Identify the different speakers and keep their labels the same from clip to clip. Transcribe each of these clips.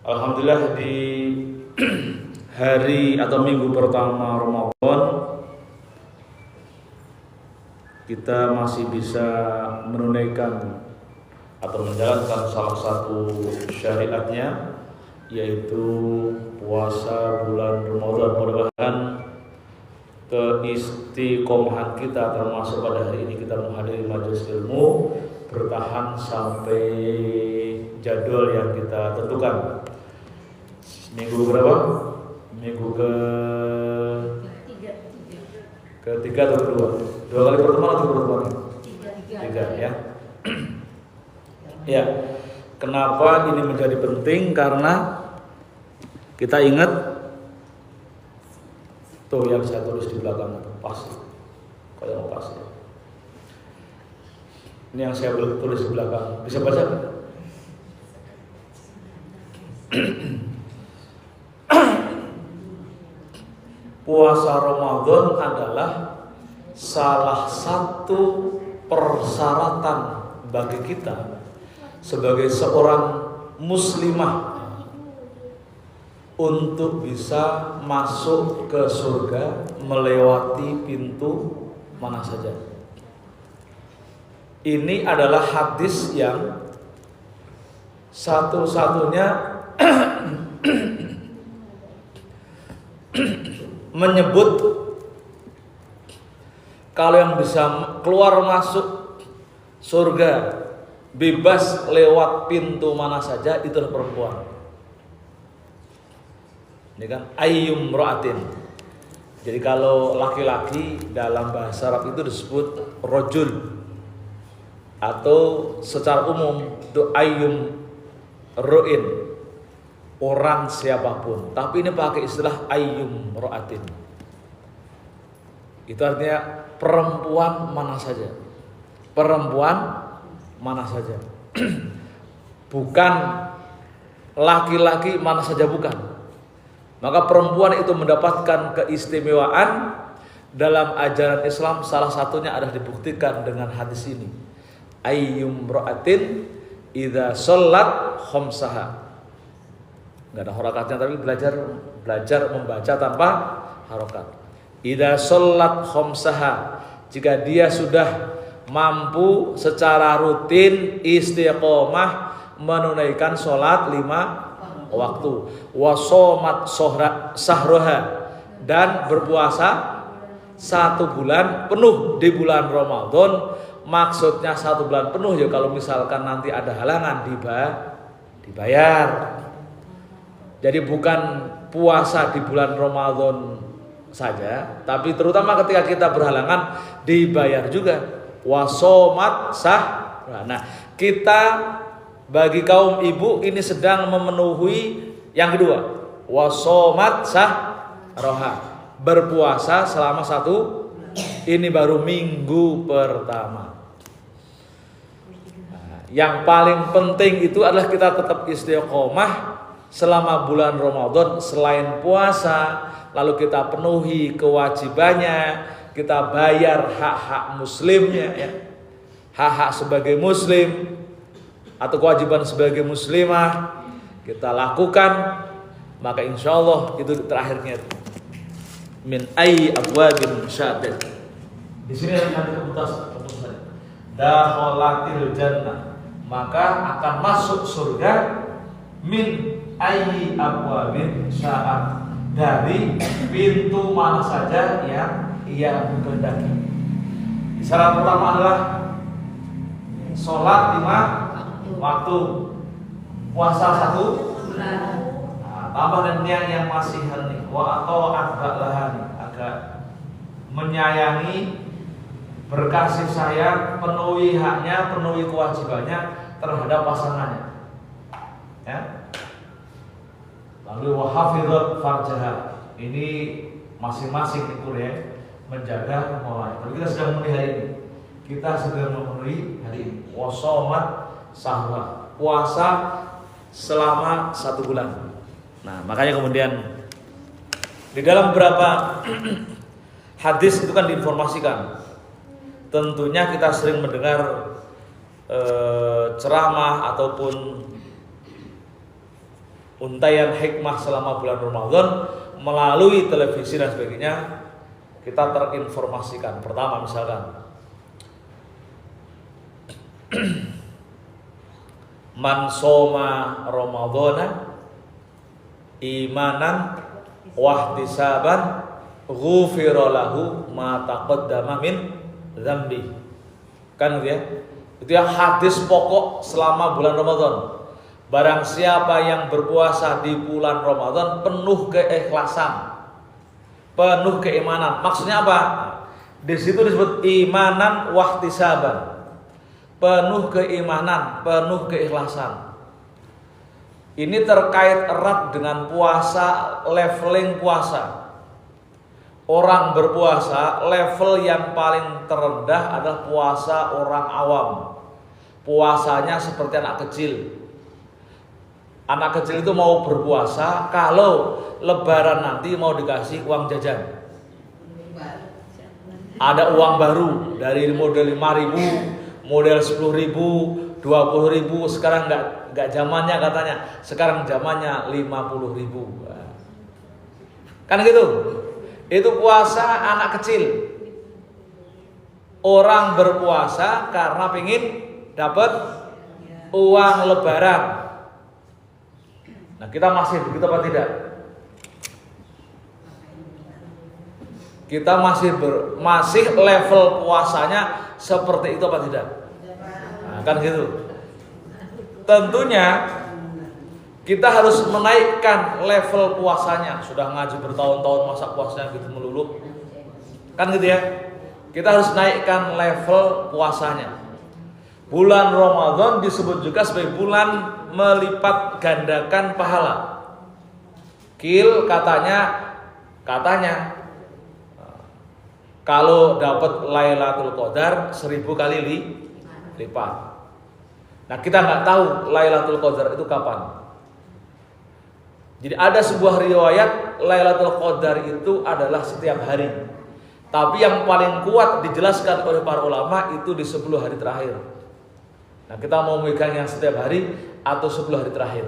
Speaker 1: Alhamdulillah di hari atau minggu pertama Ramadan kita masih bisa menunaikan atau menjalankan salah satu syariatnya, yaitu puasa bulan Ramadan. Mudah-mudahan keistiqomahan kita termasuk pada hari ini kita menghadiri majelis ilmu bertahan sampai jadwal yang kita tentukan. Minggu berapa? Minggu ketiga atau kedua? Dua kali pertemuan atau pertemuan? Tiga ya. Ya. Kenapa ini menjadi penting? Karena kita ingat tuh yang saya tulis di belakang itu pas. Kalau pas ya. Ini yang saya tulis di belakang. Bisa baca? Puasa Ramadan adalah salah satu persyaratan bagi kita sebagai seorang muslimah untuk bisa masuk ke surga melewati pintu mana saja. Ini adalah hadis yang satu-satunya menyebut kalau yang bisa keluar masuk surga bebas lewat pintu mana saja itu adalah perempuan. Ini kan ayyum ra'atin. Jadi kalau laki-laki dalam bahasa Arab itu disebut rajul, atau secara umum itu ayyum ru'in, orang siapapun. Tapi ini pakai istilah ayyum ra'atin. Itu artinya perempuan mana saja. Perempuan mana saja. Bukan laki-laki mana saja, bukan. Maka perempuan itu mendapatkan keistimewaan dalam ajaran Islam. Salah satunya adalah dibuktikan dengan hadis ini. Ayyum ra'atin idza shollat khamsaha. Enggak ada harakatnya, tapi belajar membaca tanpa harakat. Idza shollat khamsaha, jika dia sudah mampu secara rutin istiqomah menunaikan sholat 5 waktu, wasomat sahroha, dan berpuasa 1 bulan penuh di bulan Ramadan. Maksudnya 1 bulan penuh ya, kalau misalkan nanti ada halangan dibayar. Jadi bukan puasa di bulan Ramadan saja, tapi terutama ketika kita berhalangan dibayar juga. Wasomat sah. Nah, kita bagi kaum ibu ini sedang memenuhi yang kedua. Wasomat sah roha, berpuasa selama 1, ini baru minggu pertama. Nah, yang paling penting itu adalah kita tetap istiqomah selama bulan Ramadan. Selain puasa, lalu kita penuhi kewajibannya, kita bayar hak-hak muslimnya ya. Hak-hak sebagai muslim atau kewajiban sebagai muslimah kita lakukan, maka insya Allah itu terakhirnya min ayyi abwabin syadid. Di sini nanti keputusan dakhalatil jannah, maka akan masuk surga min ayyi abwabin sya'at, dari pintu mana saja yang ia kehendaki. Syarat pertama adalah sholat 5 waktu, puasa 1 bulan. Nah, tambah dan yang masih hening, wa atau agak menyayangi, berkasih sayang, penuhi haknya, penuhi kewajibannya terhadap pasangannya. Ya. Lalu wahafidhat farjaha, ini masing-masing itu ya, menjaga mulai. Tapi kita sedang memenuhi hari ini. Kita sedang memenuhi hari ini. Wasomat sahwa, puasa selama 1 bulan. Nah, makanya kemudian di dalam beberapa hadis itu kan diinformasikan. Tentunya kita sering mendengar ceramah ataupun untayan hikmah selama bulan Ramadan melalui televisi dan sebagainya, kita terinformasikan. Pertama misalkan man soma Ramadhana imanan wahtisaban ghufira lahu ma taqaddama min dzambi. Kan gitu ya. Itu ya hadis pokok selama bulan Ramadan. Barang siapa yang berpuasa di bulan Ramadan penuh keikhlasan, penuh keimanan. Maksudnya apa? Di situ disebut imanan wahtisaban. Penuh keimanan, penuh keikhlasan. Ini terkait erat dengan puasa, leveling puasa. Orang berpuasa, level yang paling terendah adalah puasa orang awam. Puasanya seperti anak kecil. Anak kecil itu mau berpuasa kalau lebaran nanti mau dikasih uang jajan. Ada uang baru dari model 5.000, model 10.000, 20.000. Sekarang nggak zamannya katanya. Sekarang zamannya 50.000. Kan gitu. Itu puasa anak kecil. Orang berpuasa karena pengen dapat uang lebaran. Nah, kita masih begitu apa tidak? Kita masih level puasanya seperti itu apa tidak? Nah, kan gitu. Tentunya kita harus menaikkan level puasanya. Sudah ngaji bertahun-tahun masa puasanya gitu melulu. Kan gitu ya. Kita harus naikkan level puasanya. Bulan Ramadan disebut juga sebagai bulan melipat gandakan pahala. Katanya kalau dapat Lailatul Qadar 1000 kali lipat. Nah, kita nggak tahu Lailatul Qadar itu kapan. Jadi ada sebuah riwayat Lailatul Qadar itu adalah setiap hari. Tapi yang paling kuat dijelaskan oleh para ulama itu di 10 hari terakhir. Nah, kita mau megang yang setiap hari atau 10 hari terakhir.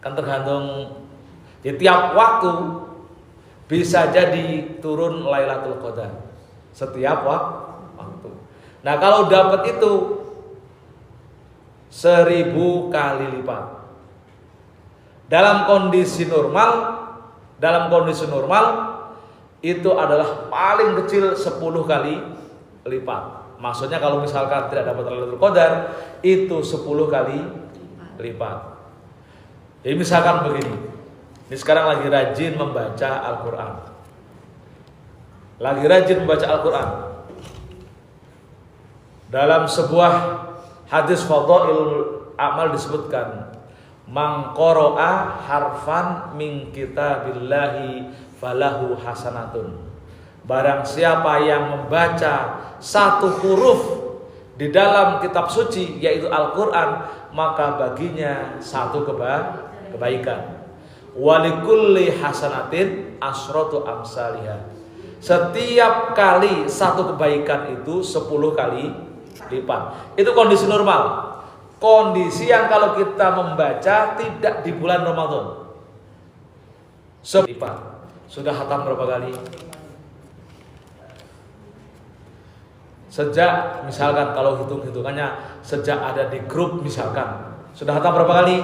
Speaker 1: Kan tergantung. Di tiap waktu bisa jadi turun Lailatul Qadar. Setiap waktu. Nah, kalau dapat itu 1000 kali lipat. Dalam kondisi normal itu adalah paling kecil 10 kali lipat. Maksudnya kalau misalkan tidak dapat Lailatul Qadar itu 10 kali lipat. Jadi misalkan begini. Ini sekarang lagi rajin membaca Al-Qur'an. Dalam sebuah hadis fadhail amal disebutkan, man qara'a harfan min kitabillahi falahu hasanatun. Barang siapa yang membaca satu huruf di dalam kitab suci yaitu Al-Qur'an, maka baginya satu kebaikan. Walikulli hasanatin asratu amsalihha. Setiap kali satu kebaikan itu 10 kali lipat. Itu kondisi normal. Kondisi yang kalau kita membaca tidak di bulan Ramadan. Lipat. Sudah khatam berapa kali? Sejak misalkan kalau hitung-hitungannya sejak ada di grup misalkan sudah khatam berapa kali?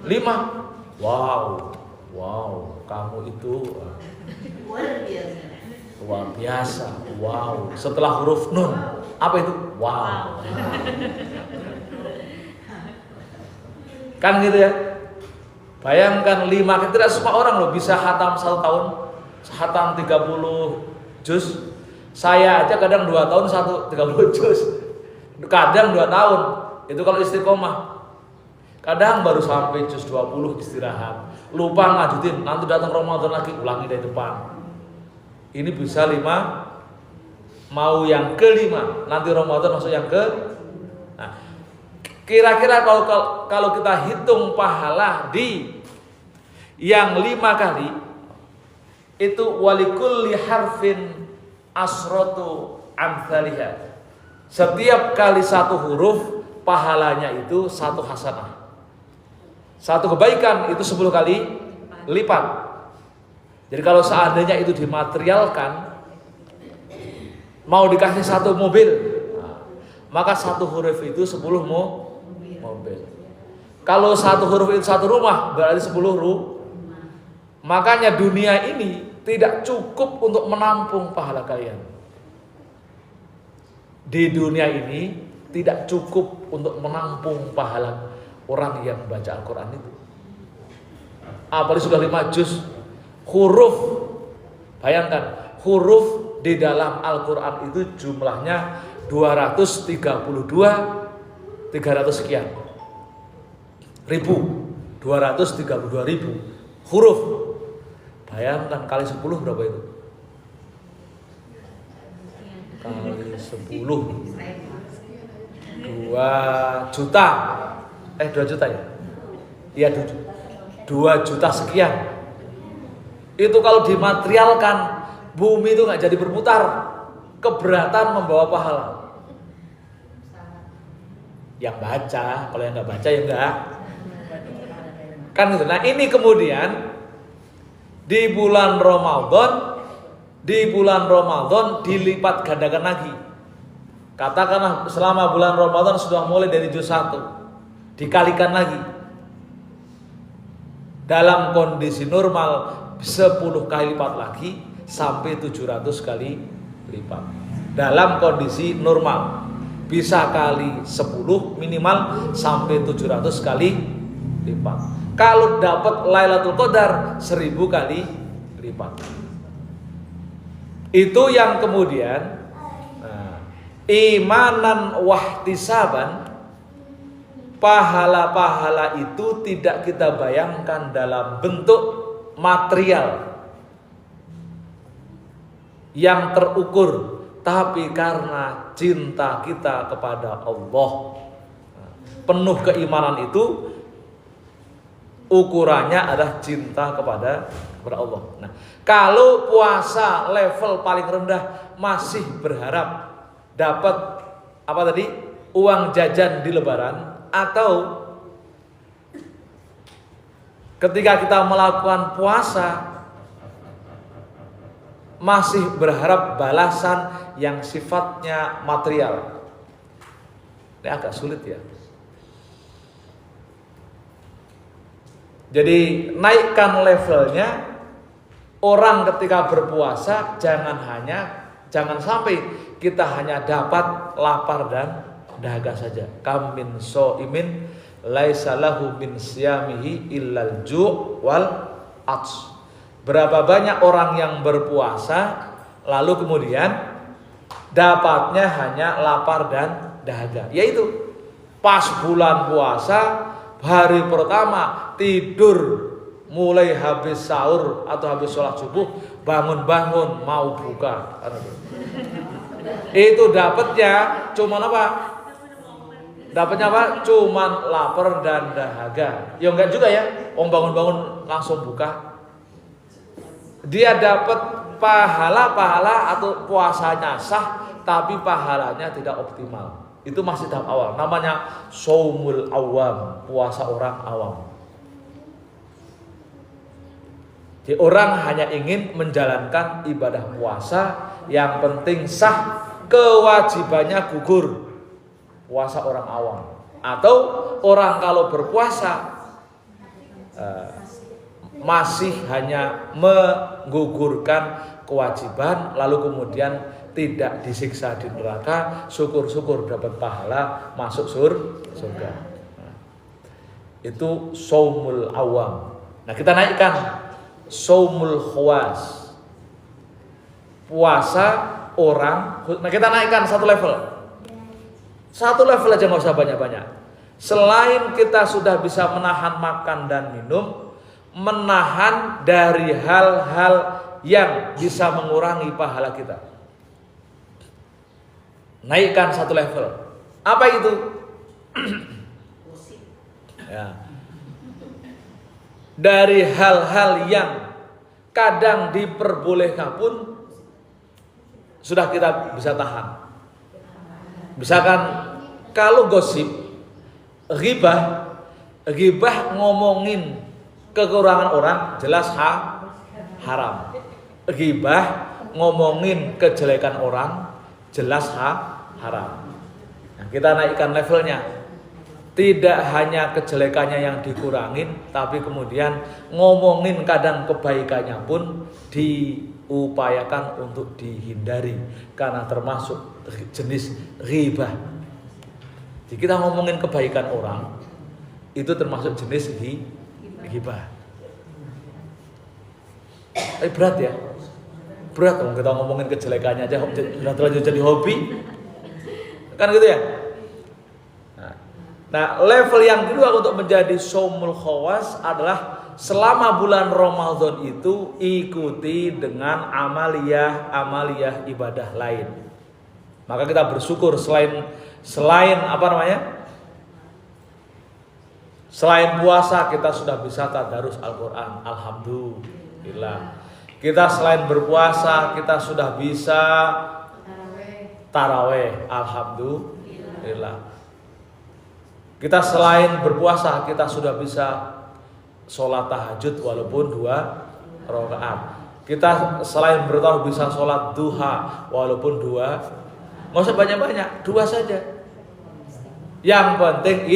Speaker 1: 5. Wow, kamu itu luar biasa. Wow, setelah huruf nun apa itu? Wow. Kan gitu ya. Bayangkan 5, tidak semua orang loh bisa khatam 1 tahun, khatam 30 juz. Saya aja kadang 2 tahun 30 juz. Kadang 2 tahun. Itu kalau istiqomah. Kadang baru sampai juz 20 istirahat. Lupa ngajutin, nanti datang Ramadan lagi ulangi dari depan. Ini bisa 5, mau yang ke-5, nanti Ramadan masuk yang ke. Nah, kira-kira kalau kita hitung pahala di yang 5 kali itu walikulli harfin asratu amsalihha. Setiap kali satu huruf pahalanya itu 1 hasanah. Satu kebaikan itu 10 kali lipat. Jadi kalau seandainya itu dimaterialkan, mau dikasih satu mobil, maka satu huruf itu 10 mobil. Kalau satu huruf itu satu rumah, berarti 10 rumah. Makanya dunia ini tidak cukup untuk menampung pahala kalian. Di dunia ini tidak cukup untuk menampung pahala orang yang baca Al-Quran itu. Apalagi sudah 5 juz huruf. Bayangkan, huruf di dalam Al-Quran itu jumlahnya 232 300 sekian ribu, 232 ribu huruf. Bayangkan kali 10 berapa itu? Kali 10 2 juta. 2 juta ya? Iya, 2 juta sekian. Itu kalau dimaterialkan, bumi itu nggak jadi berputar. Keberatan membawa pahala. Yang baca, kalau yang nggak baca ya enggak. Kan gitu. Nah ini kemudian di bulan Ramadan dilipat gandakan lagi. Katakanlah selama bulan Ramadan sudah mulai dari juz 1, dikalikan lagi. Dalam kondisi normal 10 kali lipat lagi sampai 700 kali lipat. Dalam kondisi normal bisa kali 10 minimal sampai 700 kali lipat. Kalau dapat Lailatul Qadar 1000 kali lipat. Itu yang kemudian imanan wahtisaban, pahala-pahala itu tidak kita bayangkan dalam bentuk material yang terukur, tapi karena cinta kita kepada Allah. Penuh keimanan itu ukurannya adalah cinta kepada Allah. Nah, kalau puasa level paling rendah masih berharap dapat apa tadi? Uang jajan di lebaran, atau ketika kita melakukan puasa masih berharap balasan yang sifatnya material. Ini agak sulit ya. Jadi naikkan levelnya. Orang ketika berpuasa jangan sampai kita hanya dapat lapar dan dahaga saja. Kam min shaimin laisa lahu min siyamihi illal ju' wal ats. Berapa banyak orang yang berpuasa lalu kemudian dapatnya hanya lapar dan dahaga. Yaitu pas bulan puasa hari pertama tidur, mulai habis sahur atau habis sholat subuh, bangun-bangun mau buka. Itu dapatnya cuman apa? Dapatnya apa? Cuman lapar dan dahaga. Ya enggak juga ya. Bangun-bangun langsung buka. Dia dapat pahala-pahala atau puasanya sah, tapi pahalanya tidak optimal. Itu masih tahap awal. Namanya shaumul awam, puasa orang awam. Jadi orang hanya ingin menjalankan ibadah puasa, yang penting sah, kewajibannya gugur. Puasa orang awam. Atau orang kalau berpuasa masih hanya menggugurkan kewajiban, lalu kemudian tidak disiksa di neraka, syukur-syukur dapat pahala masuk surga. Itu shaumul awam. Nah kita naikkan shaumul khawas, puasa orang. Nah kita naikkan satu level aja, nggak usah banyak-banyak. Selain kita sudah bisa menahan makan dan minum, menahan dari hal-hal yang bisa mengurangi pahala kita, naikkan satu level. Apa itu? Ya. Dari hal-hal yang kadang diperbolehkan pun sudah kita bisa tahan. Misalkan kalau gosip, ghibah Ghibah ngomongin kekurangan orang jelas haram. Ghibah ngomongin kejelekan orang jelas haram. Nah, kita naikkan levelnya. Tidak hanya kejelekannya yang dikurangin, tapi kemudian ngomongin kadang kebaikannya pun diupayakan untuk dihindari karena termasuk jenis ghibah. Jadi kita ngomongin kebaikan orang itu termasuk jenis ghibah. Berat ya? Berat kalau kita ngomongin kejelekannya aja sudah terlanjur jadi hobi. Kan gitu ya? Nah, level yang kedua untuk menjadi shaumul khawas adalah selama bulan Ramadan itu ikuti dengan amaliyah ibadah lain. Maka kita bersyukur selain apa namanya? Selain puasa kita sudah bisa tadarus Al-Qur'an. Alhamdulillah. Kita selain berpuasa kita sudah bisa taraweh. Alhamdulillah. Kita selain berpuasa kita sudah bisa sholat tahajud walaupun 2 rakaat. Kita selain bertarawih bisa sholat duha walaupun 2. Nggak usah banyak-banyak, 2 saja. Yang penting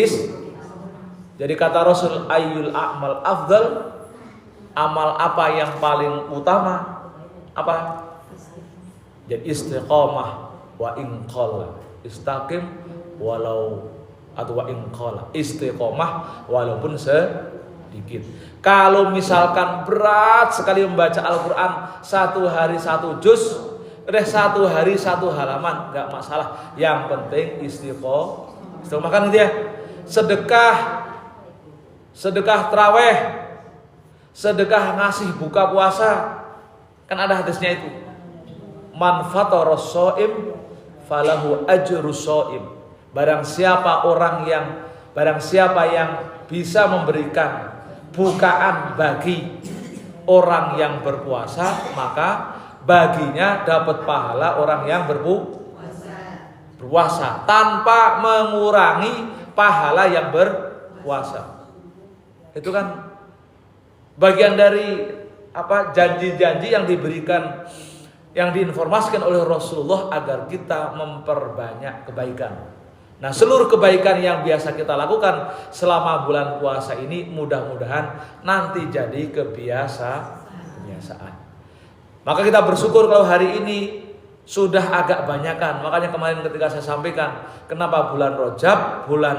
Speaker 1: jadi kata Rasul ayyul a'mal afdal, amal apa yang paling utama? Apa? Jadi istiqamah wa in qalla, istaqim walau atau wa in qalla, istiqamah walaupun sedikit. Kalau misalkan berat sekali membaca Al-Qur'an 1 hari 1 juz, 1 hari 1 halaman, enggak masalah. Yang penting istiqomah kan gitu ya. Sedekah tarawih, sedekah ngasih buka puasa. Kan ada hadisnya itu. Man fatara shaim falahu ajrus shaim. Barang siapa yang bisa memberikan bukaan bagi orang yang berpuasa, maka baginya dapat pahala orang yang berpuasa tanpa mengurangi pahala yang berpuasa. Itu kan bagian dari janji-janji yang diberikan, yang diinformasikan oleh Rasulullah agar kita memperbanyak kebaikan. Nah, seluruh kebaikan yang biasa kita lakukan selama bulan puasa ini mudah-mudahan nanti jadi kebiasaan. Maka kita bersyukur kalau hari ini sudah agak banyakan. Makanya kemarin ketika saya sampaikan kenapa bulan Rajab, bulan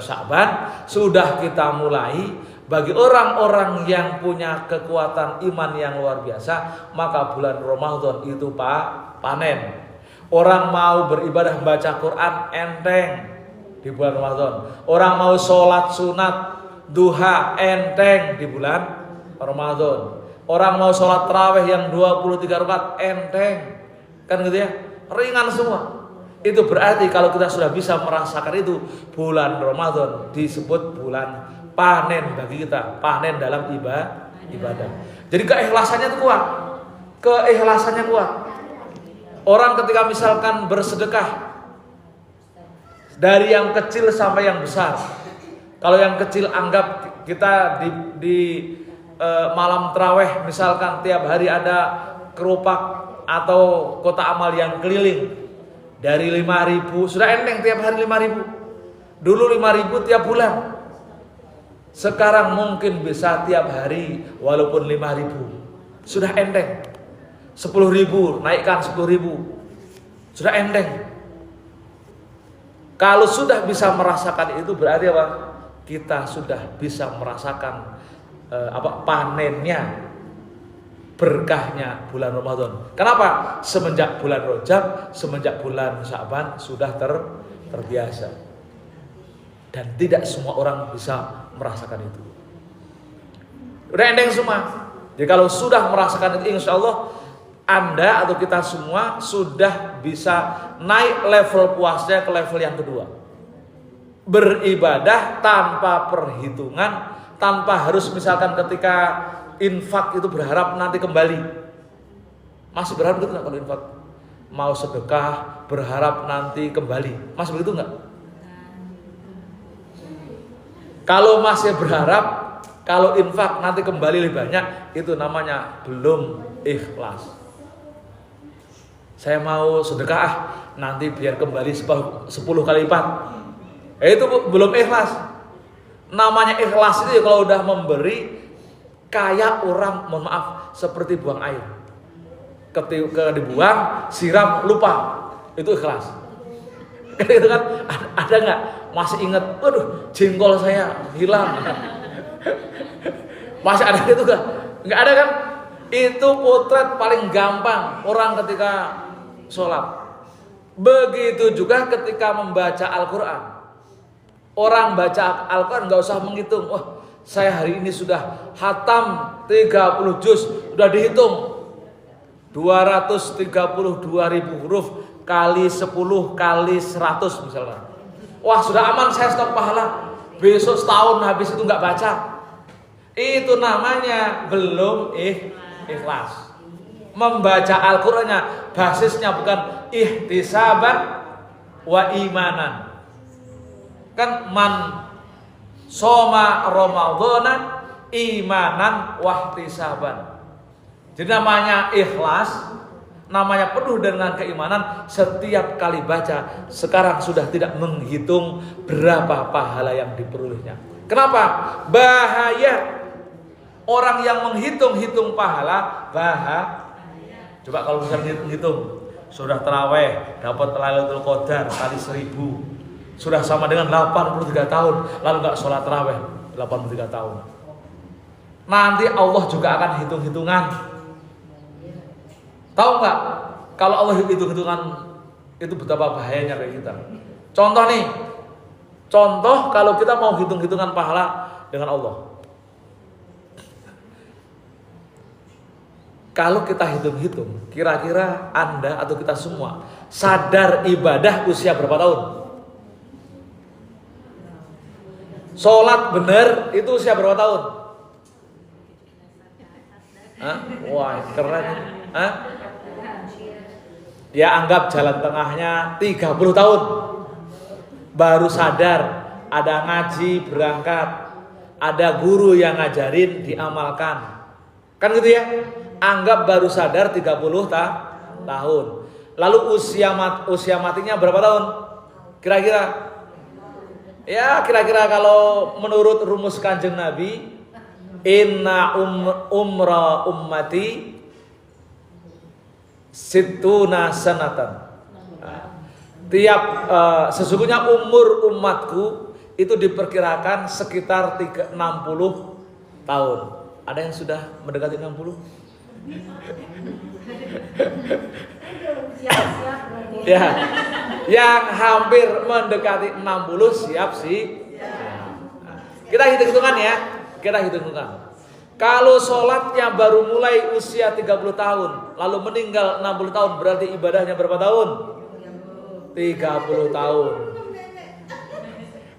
Speaker 1: Sya'ban sudah kita mulai. Bagi orang-orang yang punya kekuatan iman yang luar biasa, maka bulan Ramadan itu panen. Orang mau beribadah baca Quran enteng di bulan Ramadan. Orang mau sholat sunat duha enteng di bulan Ramadan. Orang mau sholat tarawih yang 23 rakaat enteng. Kan gitu ya, ringan semua. Itu berarti kalau kita sudah bisa merasakan itu, bulan Ramadan disebut bulan panen bagi kita. Panen dalam ibadah. Jadi keikhlasannya itu kuat. Keikhlasannya kuat. Orang ketika misalkan bersedekah dari yang kecil sampai yang besar. Kalau yang kecil anggap kita di malam tarawih misalkan tiap hari ada kerupak atau kotak amal yang keliling dari 5.000 sudah enteng tiap hari 5.000. Dulu 5.000 tiap bulan. Sekarang mungkin bisa tiap hari walaupun 5.000. Sudah enteng. 10.000 naikkan 10.000 sudah enteng. Kalau sudah bisa merasakan itu berarti apa? Kita sudah bisa merasakan panennya, berkahnya bulan Ramadan. Kenapa? Semenjak bulan Rajab, semenjak bulan Sya'ban sudah terbiasa. Dan tidak semua orang bisa merasakan itu. Udah enteng semua. Jadi kalau sudah merasakan itu, insya Allah Anda atau kita semua sudah bisa naik level puasanya ke level yang kedua. Beribadah tanpa perhitungan, tanpa harus misalkan ketika infak itu berharap nanti kembali. Masih berharap gitu nggak kalau infak? Mau sedekah berharap nanti kembali. Masih begitu nggak? Kalau masih berharap kalau infak nanti kembali lebih banyak, itu namanya belum ikhlas. Saya mau sedekah nanti biar kembali 10 kali lipat. Itu belum ikhlas. Namanya ikhlas itu kalau udah memberi kayak orang, mohon maaf, seperti buang air. Ketika dibuang, siram, lupa, itu ikhlas. Itu kan ada nggak? Masih ingat, waduh, jengkol saya hilang. Masih ada itu nggak? Nggak ada kan? Itu potret paling gampang orang ketika sholat. Begitu juga ketika membaca Al-Quran. Orang baca Al-Quran nggak usah menghitung. Wah, saya hari ini sudah khatam 30 juz, sudah dihitung 232.000 huruf kali 10 kali 100 misalnya. Wah, sudah aman, saya stop pahala. Besok setahun habis itu nggak baca. Itu namanya belum ikhlas. Membaca Al-Qur'annya basisnya bukan ihtisaban wa imanan. Kan man soma ramadhana imanan wahtisaban. Jadi namanya ikhlas, namanya penuh dengan keimanan. Setiap kali baca sekarang sudah tidak menghitung berapa pahala yang diperolehnya. Kenapa? Bahaya. Orang yang menghitung-hitung pahala bahaya. Coba kalau misalnya hitung, sudah taraweh dapat Lailatul Qadar kali 1000, sudah sama dengan 83 tahun, lalu nggak sholat taraweh 83 tahun. Nanti Allah juga akan hitung-hitungan. Tahu nggak? Kalau Allah hitung-hitungan itu betapa bahayanya kayak kita. Contoh nih, contoh kalau kita mau hitung-hitungan pahala dengan Allah. Kalau kita hitung-hitung, kira-kira Anda atau kita semua sadar ibadah usia berapa tahun? Sholat benar itu usia berapa tahun? Hah? Wah, keren. Hah? Ya anggap jalan tengahnya 30 tahun. Baru sadar, ada ngaji, berangkat, ada guru yang ngajarin, diamalkan. Kan gitu ya? Anggap baru sadar 30 tahun. Lalu usia matinya berapa tahun? Kira-kira? Ya kira-kira kalau menurut rumus Kanjeng Nabi, inna umra ummati situna sanatan. Sesungguhnya umur umatku itu diperkirakan sekitar 60 tahun. Ada yang sudah mendekati 60? Ya, yang hampir mendekati 60 siap sih. Kita hitung-hitungan ya, kita hitung-hitungan. Kalau sholatnya baru mulai usia 30 tahun, lalu meninggal 60 tahun, berarti ibadahnya berapa tahun? 30 tahun.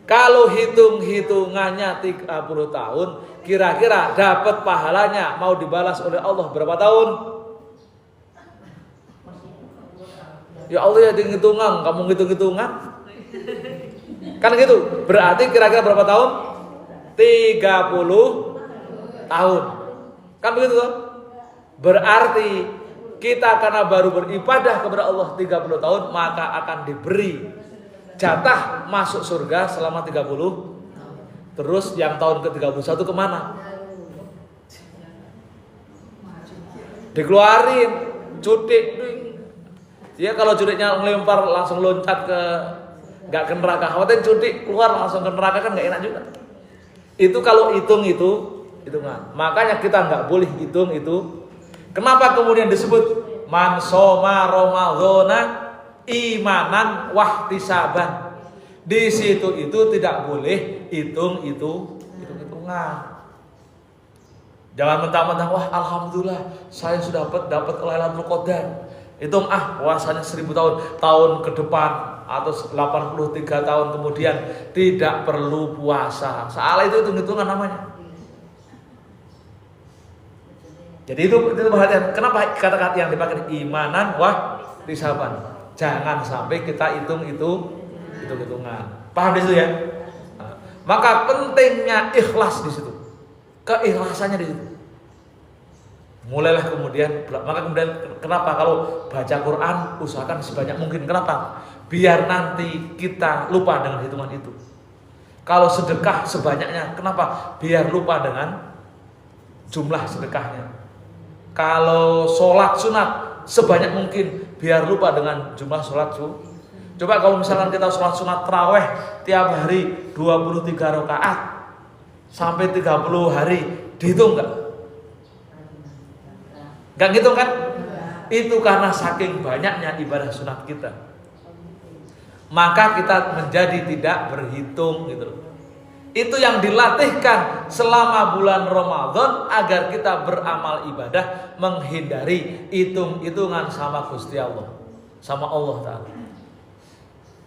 Speaker 1: Kalau hitung-hitungannya 30 tahun, kira-kira dapat pahalanya mau dibalas oleh Allah berapa tahun? Ya Allah ya hitung-hitungan, kamu hitung-hitungan. Kan gitu. Berarti kira-kira berapa tahun? 30 tahun. Kan begitu kan? Berarti kita karena baru beribadah kepada Allah 30 tahun, maka akan diberi jatah masuk surga selama 30. Terus yang tahun ke-31 kemana? Dikeluarin cuti. Ya kalau cutinya ngelempar langsung loncat ke nggak ke neraka. Khawatir cuti keluar langsung ke neraka kan nggak enak juga. Itu kalau hitung itu hitungan. Makanya kita nggak boleh hitung itu. Kenapa kemudian disebut man shoma ramadhana imanan wahtisaban? Di situ itu tidak boleh hitung-hitungan. Jangan mentang-mentang wah alhamdulillah saya sudah dapat Lailatul Qadar. Hitung puasanya 1000 tahun ke depan atau 83 tahun kemudian tidak perlu puasa. Salah itu hitung-hitungan namanya. Jadi itu perhatian. Kenapa kata-kata yang dipakai imanan wahtisaban? Jangan sampai kita hitung-hitungan. Paham di situ ya? Maka pentingnya ikhlas di situ. Keikhlasannya di situ. Mulailah kemudian, maka kemudian kenapa kalau baca Quran usahakan sebanyak mungkin. Kenapa? Biar nanti kita lupa dengan hitungan itu. Kalau sedekah sebanyaknya, kenapa? Biar lupa dengan jumlah sedekahnya. Kalau sholat sunat sebanyak mungkin, biar lupa dengan jumlah sholat sunat. Coba kalau misalkan kita sholat sunat taraweh tiap hari 23 rakaat sampai 30 hari, dihitung nggak? Nggak ngitung kan? Itu karena saking banyaknya ibadah sunat kita, maka kita menjadi tidak berhitung gitu loh. Itu yang dilatihkan selama bulan Ramadan agar kita beramal ibadah menghindari hitung-hitungan sama Gusti Allah, sama Allah Ta'ala.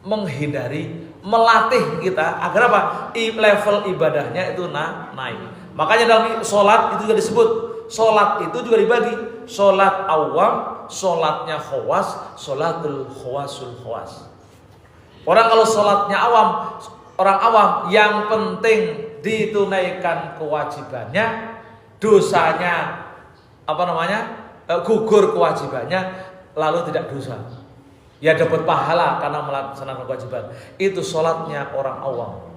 Speaker 1: Menghindari, melatih kita agar apa? Level ibadahnya itu naik. Makanya dalam sholat itu juga disebut, sholat itu juga dibagi, sholat awam, sholatnya khawas, sholatul khawasul khawas. Orang kalau sholatnya awam, orang awam yang penting ditunaikan kewajibannya, dosanya gugur kewajibannya, lalu tidak dosa. Ya dapat pahala karena melaksanakan kewajiban. Itu sholatnya orang awam.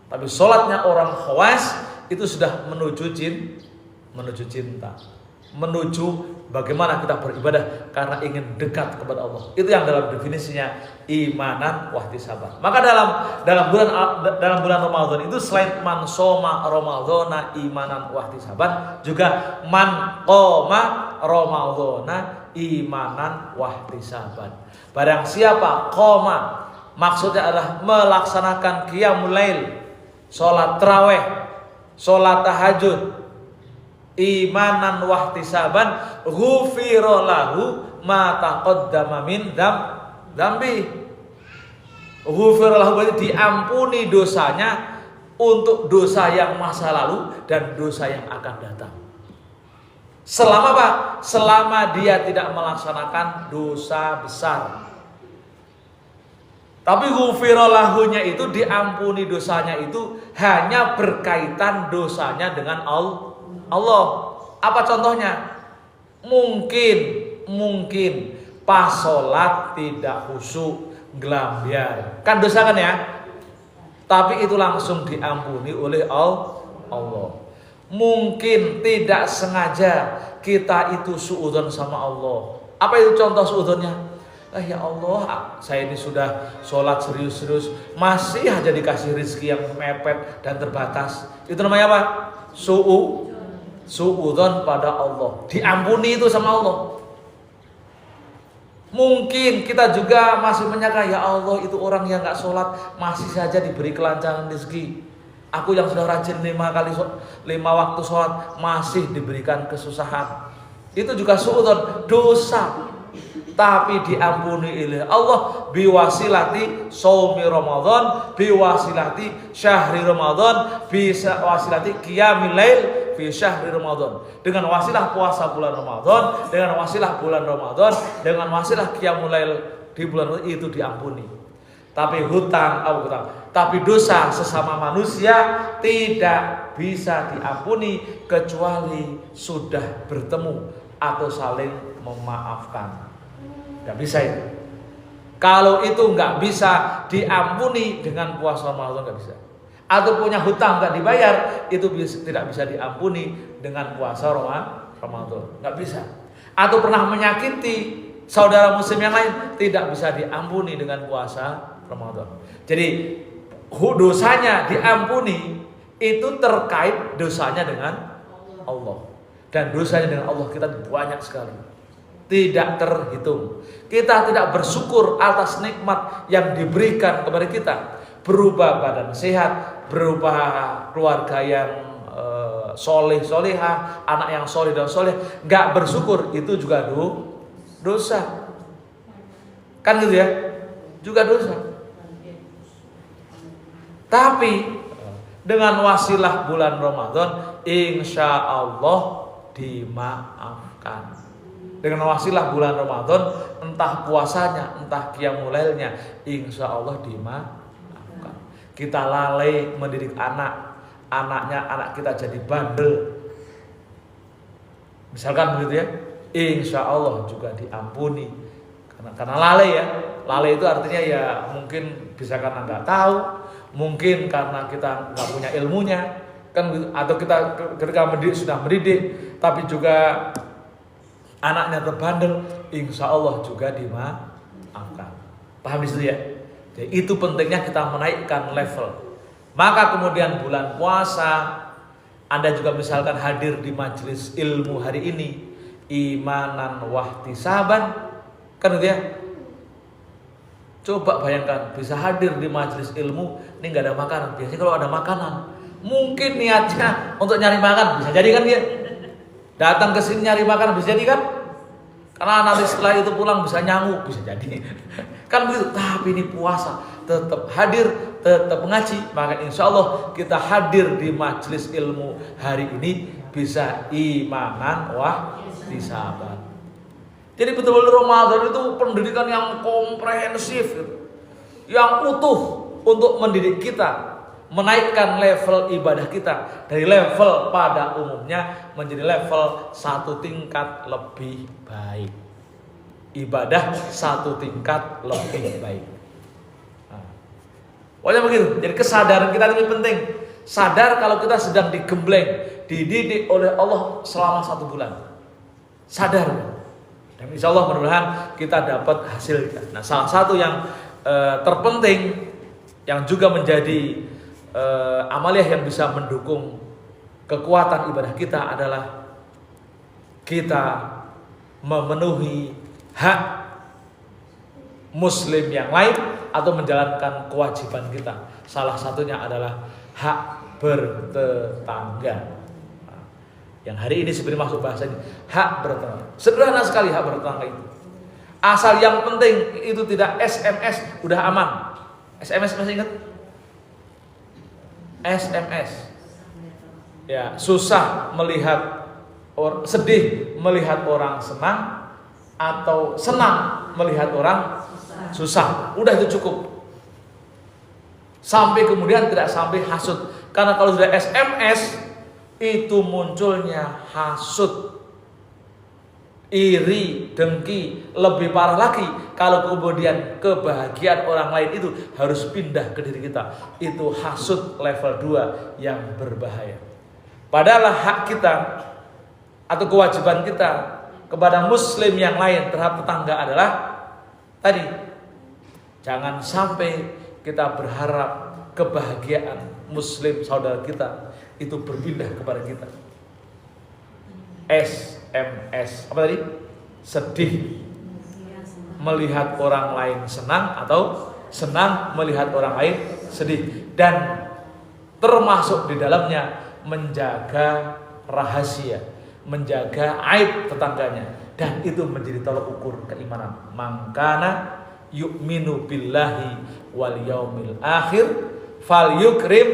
Speaker 1: Tapi sholatnya orang khawas itu sudah menuju cinta, menuju bagaimana kita beribadah karena ingin dekat kepada Allah. Itu yang dalam definisinya imanan wahtisaban. Maka dalam bulan Ramadan itu selain man shoma ramadhana imanan wahtisaban, juga man qoma ramadhana imanan wahtisaban. Barang siapa qoma, maksudnya adalah melaksanakan qiyamul lail, salat tarawih, salat tahajud, imanan wahtisaban, ghufira lahu ma taqaddama min dzambi. Ghufira lahu berarti diampuni dosanya untuk dosa yang masa lalu dan dosa yang akan datang. Selama apa? Selama dia tidak melaksanakan dosa besar. Tapi ghufira lahunya itu diampuni dosanya itu hanya berkaitan dosanya dengan Allah. Apa contohnya? Mungkin pas sholat tidak khusyuk, gelambiar, kan dosa kan ya? Tapi itu langsung diampuni oleh Allah. Mungkin tidak sengaja kita itu suudzon sama Allah. Apa itu contoh suudzonnya? Ya Allah, saya ini sudah sholat serius-serius, masih aja dikasih rezeki yang mepet dan terbatas. Itu namanya apa? Suudzon pada Allah. Diampuni itu sama Allah. Mungkin kita juga masih menyangka, ya Allah itu orang yang gak sholat masih saja diberi kelancaran rezeki. Aku yang sudah rajin 5 waktu sholat masih diberikan kesusahan. Itu juga suudzon, dosa. Tapi diampuni oleh Allah biwasilati shaumi Ramadan, biwasilati syahri Ramadan, biwasilati qiyamil lail fi syahri Ramadan. Dengan wasilah puasa bulan Ramadan, dengan wasilah bulan Ramadan, dengan wasilah qiyamul lail di bulan Ramadan itu diampuni. Tapi tapi dosa sesama manusia tidak bisa diampuni kecuali sudah bertemu atau saling memaafkan. Gak bisa itu. Kalau itu gak bisa diampuni dengan puasa Ramadan, gak bisa. Atau punya hutang gak dibayar, itu tidak bisa diampuni dengan puasa Ramadan, gak bisa. Atau pernah menyakiti saudara muslim yang lain, tidak bisa diampuni dengan puasa Ramadan. Jadi dosanya diampuni itu terkait dosanya dengan Allah. Dan dosanya dengan Allah kita banyak sekali, tidak terhitung. Kita tidak bersyukur atas nikmat yang diberikan kepada kita, berupa badan sehat, berupa keluarga yang soleh solehah, anak yang soleh dan soleh. Gak bersyukur itu juga dosa, kan gitu ya, juga dosa. Tapi dengan wasilah bulan Ramadan, insya Allah dimaafkan. Dengan wasilah bulan Ramadan, entah puasanya, entah qiyamul lailnya, insya Allah dimaafkan. kita lalai mendidik anak kita jadi bandel, misalkan begitu ya, insya Allah juga diampuni karena lalai ya. Lalai itu artinya ya mungkin bisa karena nggak tahu, mungkin karena kita nggak punya ilmunya kan, atau kita ketika sudah mendidik tapi juga anaknya terbandel, insya Allah juga dimaafkan. Paham di situ ya? Jadi itu pentingnya kita menaikkan level. Maka kemudian bulan puasa, Anda juga misalkan hadir di majelis ilmu hari ini, imanan wahtisaban, kan gitu ya. Coba bayangkan bisa hadir di majelis ilmu, ini nggak ada makanan. Biasanya kalau ada makanan, mungkin niatnya untuk nyari makan, bisa jadi kan dia datang ke sini nyari makan, bisa jadi kan? Karena nanti setelah itu pulang bisa nyamuk, bisa jadi kan begitu. Tapi ini puasa, tetap hadir, tetap mengaji, maka insya Allah kita hadir di majelis ilmu hari ini bisa imanan wahtisaban. Jadi betul-betul Ramadan itu pendidikan yang komprehensif, yang utuh untuk mendidik kita, menaikkan level ibadah kita dari level pada umumnya menjadi level satu tingkat lebih baik. Ibadah satu tingkat lebih baik. Pokoknya begitu. Jadi kesadaran kita lebih penting. Sadar kalau kita sedang digembleng, dididik oleh Allah selama 1 bulan. Sadar. Dan insya Allah mudah-mudahan kita dapat hasilnya. Nah, salah satu yang terpenting yang juga menjadi amaliyah yang bisa mendukung kekuatan ibadah kita adalah kita memenuhi hak muslim yang lain atau menjalankan kewajiban kita. Salah satunya adalah hak bertetangga. Yang hari ini sebenarnya masuk bahasanya hak bertetangga. Sederhana sekali hak bertetangga itu. Asal yang penting itu tidak SMS, udah aman. SMS masih ingat? SMS. Ya, susah melihat sedih melihat orang senang atau senang melihat orang susah. Udah itu cukup. Sampai kemudian tidak sampai hasud. Karena kalau sudah SMS itu munculnya hasud, iri, dengki. Lebih parah lagi kalau kemudian kebahagiaan orang lain itu harus pindah ke diri kita. Itu hasud level 2 yang berbahaya. Padahal hak kita atau kewajiban kita kepada muslim yang lain terhadap tetangga adalah tadi, jangan sampai kita berharap kebahagiaan muslim saudara kita itu berpindah kepada kita. SMS apa tadi? Sedih melihat orang lain senang atau senang melihat orang lain sedih, dan termasuk di dalamnya menjaga rahasia, menjaga aib tetangganya, dan itu menjadi tolak ukur keimanan. Mangkana yu'minu billahi wal yaumil akhir falyukrim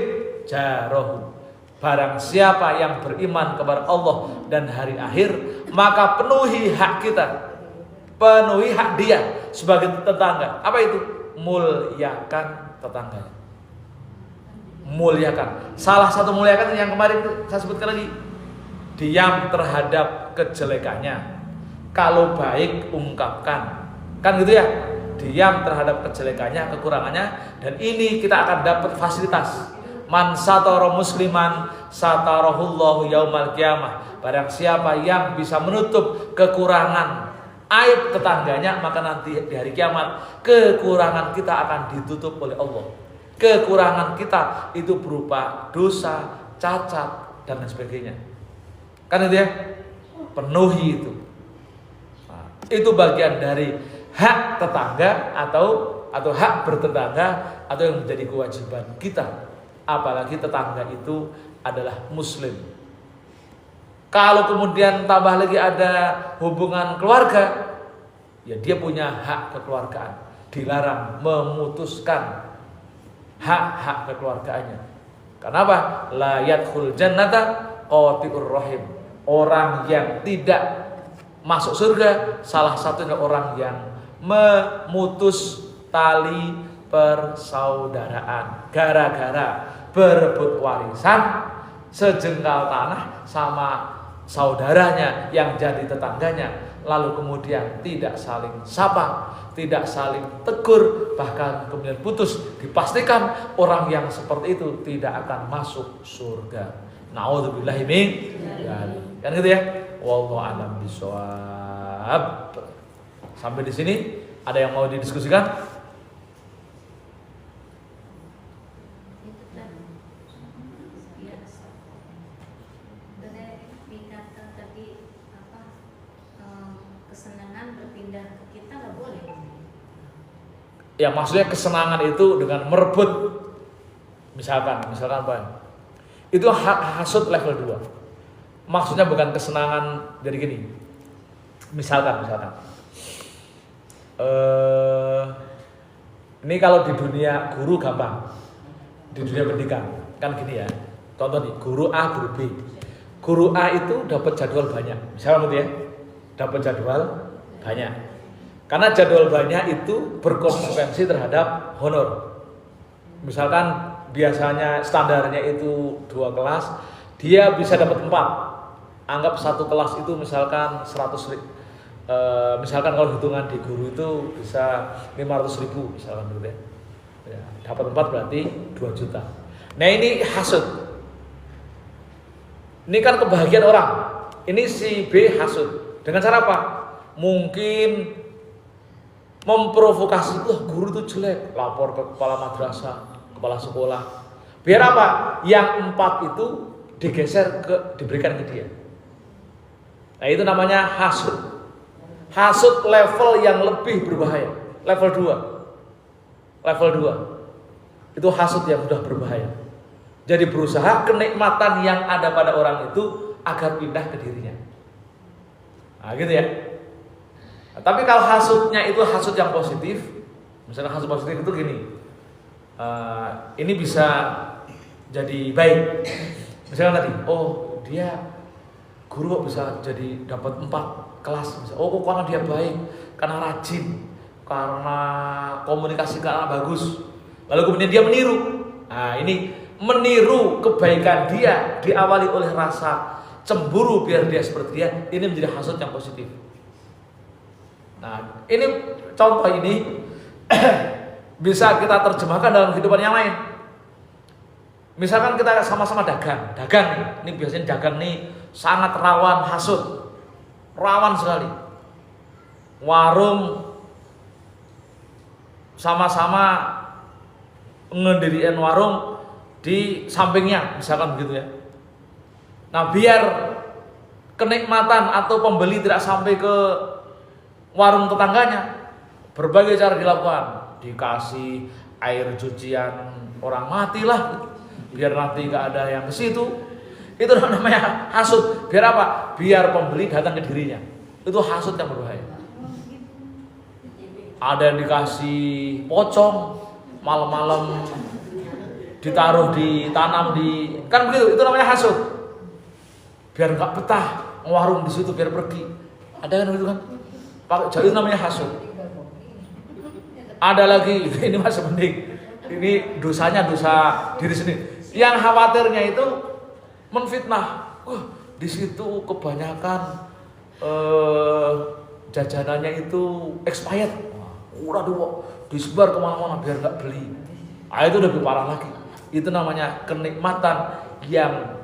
Speaker 1: jarahu. Barang siapa yang beriman kepada Allah dan hari akhir, maka penuhi hak kita, penuhi hak dia sebagai tetangga. Apa itu? Muliakan tetangganya. Muliakan. Salah satu muliakan yang kemarin saya sebutkan lagi, diam terhadap kejelekannya. Kalau baik ungkapkan. Kan gitu ya? Diam terhadap kejelekannya, kekurangannya, dan ini kita akan dapat fasilitas. Man satara musliman satarahullahu yaumal qiyamah. Barang siapa yang bisa menutup kekurangan aib tetangganya, maka nanti di hari kiamat kekurangan kita akan ditutup oleh Allah. Kekurangan kita itu berupa dosa, cacat, dan lain sebagainya. Kan itu ya? Penuhi itu. Nah, itu bagian dari hak tetangga atau hak bertetangga, atau yang menjadi kewajiban kita. Apalagi tetangga itu adalah muslim. Kalau kemudian tambah lagi ada hubungan keluarga, ya dia punya hak kekeluargaan. Dilarang memutuskan hak-hak kekeluargaannya. Kenapa? La yadkhul jannata qati'ur rahim. Orang yang tidak masuk surga salah satunya orang yang memutus tali persaudaraan. Gara-gara berebut warisan sejengkal tanah sama saudaranya yang jadi tetangganya, lalu kemudian tidak saling sapa, tidak saling tegur, bahkan kemudian putus, dipastikan orang yang seperti itu tidak akan masuk surga. Na'udzubillahi min dzalik. Kan gitu ya. Wallahu a'lam bishawab. Sampai di sini ada yang mau didiskusikan? Ya maksudnya kesenangan itu dengan merebut, misalkan apa? Itu hasud level 2. Maksudnya bukan kesenangan dari gini. Misalkan. Ini kalau di dunia guru gampang. Di dunia pendidikan kan gini ya. Contoh nih, guru A, guru B. Guru A itu dapat jadwal banyak. Misalkan gitu ya. Dapat jadwal banyak. Karena jadwal banyak itu berkonsekuensi terhadap honor. Misalkan biasanya standarnya itu 2 kelas, dia bisa dapat 4. Anggap satu kelas itu misalkan 100.000. Misalkan kalau hitungan di guru itu bisa 500.000 misalkan gitu ya. Dapat 4 berarti 2 juta. Nah ini hasud. Ini kan kebahagiaan orang. Ini si B hasud. Dengan cara apa? Mungkin memprovokasi, guru itu jelek, lapor ke kepala madrasah, kepala sekolah. Biar apa? Yang 4 itu digeser diberikan ke dia. Nah itu namanya hasud. Hasud level yang lebih berbahaya, level 2. Itu hasud yang sudah berbahaya. Jadi berusaha kenikmatan yang ada pada orang itu agar pindah ke dirinya. Nah gitu ya. Tapi kalau hasudnya itu hasud yang positif, misalnya hasud positif itu gini, ini bisa jadi baik. Misalnya tadi, dia guru kok bisa jadi dapat 4 kelas. Misalnya, karena dia baik, karena rajin, karena komunikasi karena bagus. Lalu kemudian dia meniru. Nah ini meniru kebaikan dia diawali oleh rasa cemburu biar dia seperti dia. Ini menjadi hasud yang positif. Nah, ini contoh ini bisa kita terjemahkan dalam kehidupan yang lain. Misalkan kita sama-sama dagang nih. Ini biasanya dagang nih sangat rawan hasud. Rawan sekali. Warung sama-sama ngediriin warung di sampingnya, misalkan begitu ya. Nah, biar kenikmatan atau pembeli tidak sampai ke warung tetangganya, berbagai cara dilakukan. Dikasih air cucian orang mati lah, biar nanti gak ada yang ke situ. Itu namanya hasud. Biar apa? Biar pembeli datang ke dirinya. Itu hasud yang berbahaya. Ada yang dikasih pocong, malam-malam ditanam di, kan begitu. Itu namanya hasud. Biar gak betah warung di situ, biar pergi. Ada kan begitu kan? Jadi namanya hasud. Ada lagi, ini masih penting. Ini dosanya dosa diri sendiri. Yang khawatirnya itu menfitnah. Di situ kebanyakan jajanannya itu expired. Udah disebar kemana-mana biar nggak beli. Itu lebih parah lagi. Itu namanya kenikmatan yang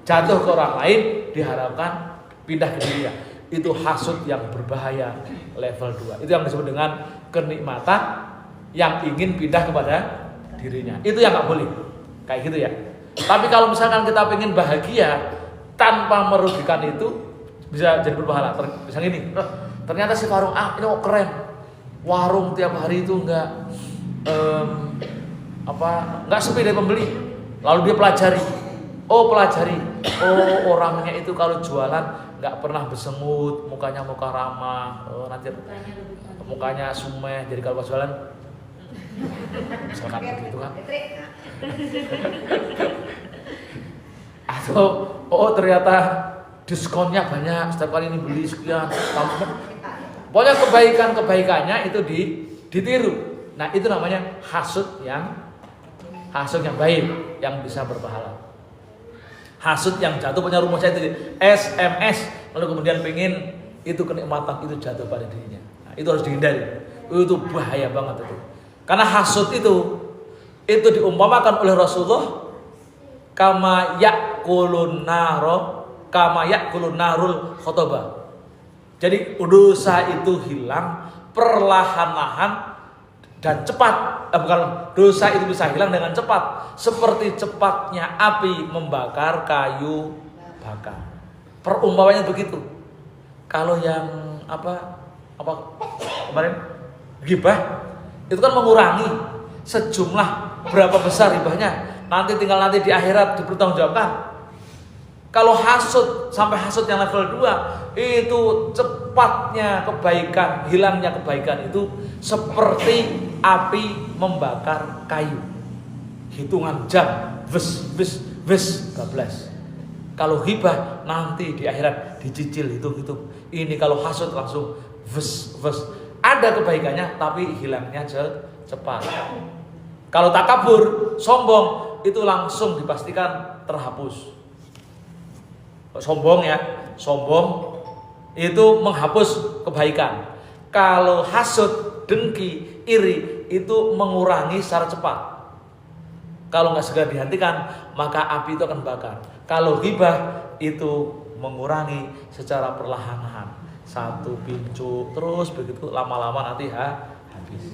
Speaker 1: jatuh ke orang lain diharapkan pindah ke dirinya. Itu hasud yang berbahaya level 2. Itu yang disebut dengan kenikmatan yang ingin pindah kepada dirinya. Itu yang nggak boleh. Kayak gitu ya. Tapi kalau misalkan kita pengen bahagia tanpa merugikan itu, bisa jadi berpahala. Misalnya ini, ternyata si warung ini keren. Warung tiap hari itu nggak sepi dari pembeli. Lalu dia pelajari. Orangnya itu kalau jualan nggak pernah bersemut, mukanya muka ramah, nanti mukanya sumeh, jadi kalau jualan misalkan begitu kan. Atau ternyata diskonnya banyak, setiap kali ini beli sekian. Pokoknya kebaikannya itu ditiru. Nah, itu namanya hasud yang baik, yang bisa berpahala. Hasud yang jatuh punya rumus saya itu SMS, lalu kemudian pengen itu kenikmatan itu jatuh pada dirinya. Nah, itu harus dihindari. Itu bahaya banget itu. Karena hasud itu diumpamakan oleh Rasulullah kama yakulun narul khotobah. Jadi dosa itu hilang perlahan-lahan dan cepat. Dosa itu bisa hilang dengan cepat, seperti cepatnya api membakar kayu bakar. Perumpamanya begitu. Kalau yang apa kemarin ghibah itu kan mengurangi sejumlah berapa besar ribahnya. Nanti tinggal di akhirat dipertanggungjawabkan. Kalau hasud sampai hasud yang level 2 itu cepatnya kebaikan, hilangnya kebaikan itu seperti api membakar kayu. Hitungan jam, bablas. Kalau ghibah nanti di akhirat dicicil hitung. Ini kalau hasud langsung ada kebaikannya tapi hilangnya cepat. Kalau takabur, sombong itu langsung dipastikan terhapus. Sombong itu menghapus kebaikan. Kalau hasud, dengki, iri itu mengurangi secara cepat. Kalau nggak segera dihentikan, maka api itu akan bakar. Kalau ghibah itu mengurangi secara perlahan-lahan. Satu pincu terus begitu, lama-lama nanti habis.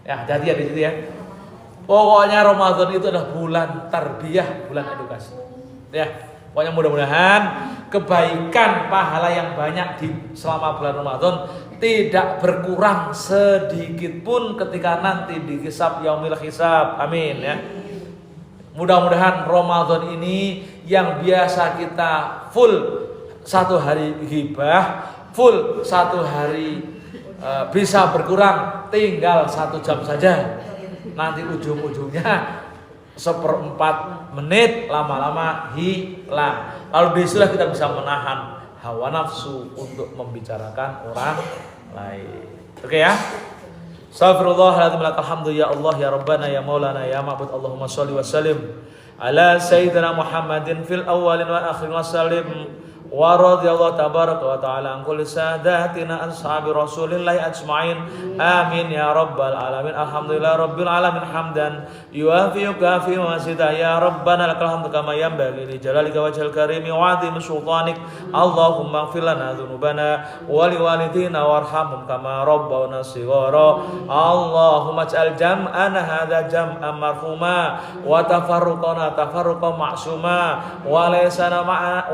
Speaker 1: Ya, hati-hati ya di situ ya. Pokoknya Ramadan itu adalah bulan tarbiyah, bulan edukasi. Ya. Pokoknya mudah-mudahan kebaikan pahala yang banyak selama bulan Ramadan tidak berkurang sedikit pun ketika nanti dihisab yaumil hisab. Amin ya. Mudah-mudahan Ramadan ini yang biasa kita full 1 hari ghibah, full 1 hari bisa berkurang tinggal 1 jam saja. Nanti ujung-ujungnya 1/4 menit lama-lama hilang. Lalu disitulah kita bisa menahan hawa nafsu untuk membicarakan orang lain. Oke ya. Astaghfirullahaladzim, lakal ya Allah ya Rabbana ya Maulana ya Ma'bud. Allahumma sholli wa sallim ala sayyidina Muhammadin fil awwalin wa akhirin wa sallim. Wa radhiyallahu tabaraka wa ta'ala an kulli sadatina ashabi Rasulillahi ajma'in. Amin ya rabbal alamin. Alhamdulillah rabbil alamin hamdan yuwafi yukafi wa zida ya rabbana lakal hamdu kama yanbaghi li jalalika wajhil karimi wa 'azimi sultanik. Allahumma ighfir lana dzunubana wa liwalidina warhamhum kama rabbawna shighara. Allahumma ij'al jam'ana hadza jam'an marhuma wa tafarruqana tafarruqan ma'suma wa laysa ma'ana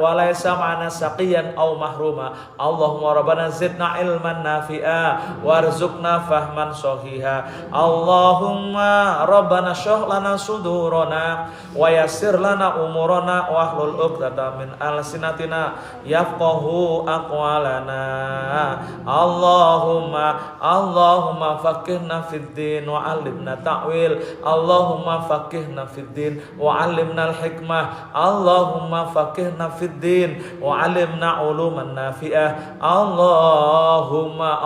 Speaker 1: saqiyan aw mahruma. Allahumma rabbana zidna ilman nafi'a warzuqna fahman sahiha. Allahumma rabbana shrah lana sudurana wa yassir lana umurana wa hlul 'uqdatam min alsinatina yafqahu aqwalana. Allahumma faqihna fid din wa 'allimna ta'wil. Allahumma faqihna fid din wa 'allimna al-hikmah. Allahumma faqihna fid din wa 'allimna uluman nafi'ah. Allahumma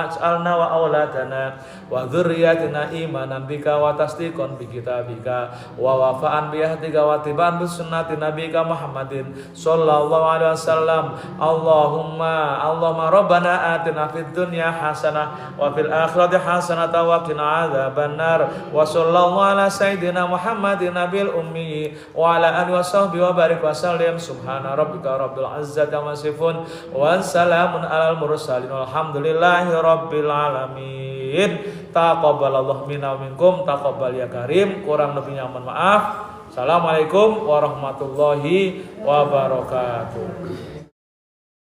Speaker 1: ij'alna wa auladana wa dzurriyyatina imanan bika wa tasdiqan bi kitabika wa wafa'an bi ahdika wa tiban bi sunnati nabika Muhammadin sallallahu alaihi wasallam. Allahumma rabbana atina fid dunya hasanah wa fil akhirati hasanah wa qina adzabannar. Wa sallallahu ala sayyidina Muhammadin nabil ummi wa ala alihi washabbihi wa barik wa sallim. Subhana rabbika rabbil izzati amma yasifun wa salamun alal mursalin walhamdulillahi rabbil alamin. Taqabbalallahu minna wa minkum, taqabbal ya karim. Kurang lebihnya mohon maaf. Assalamualaikum warahmatullahi wabarakatuh.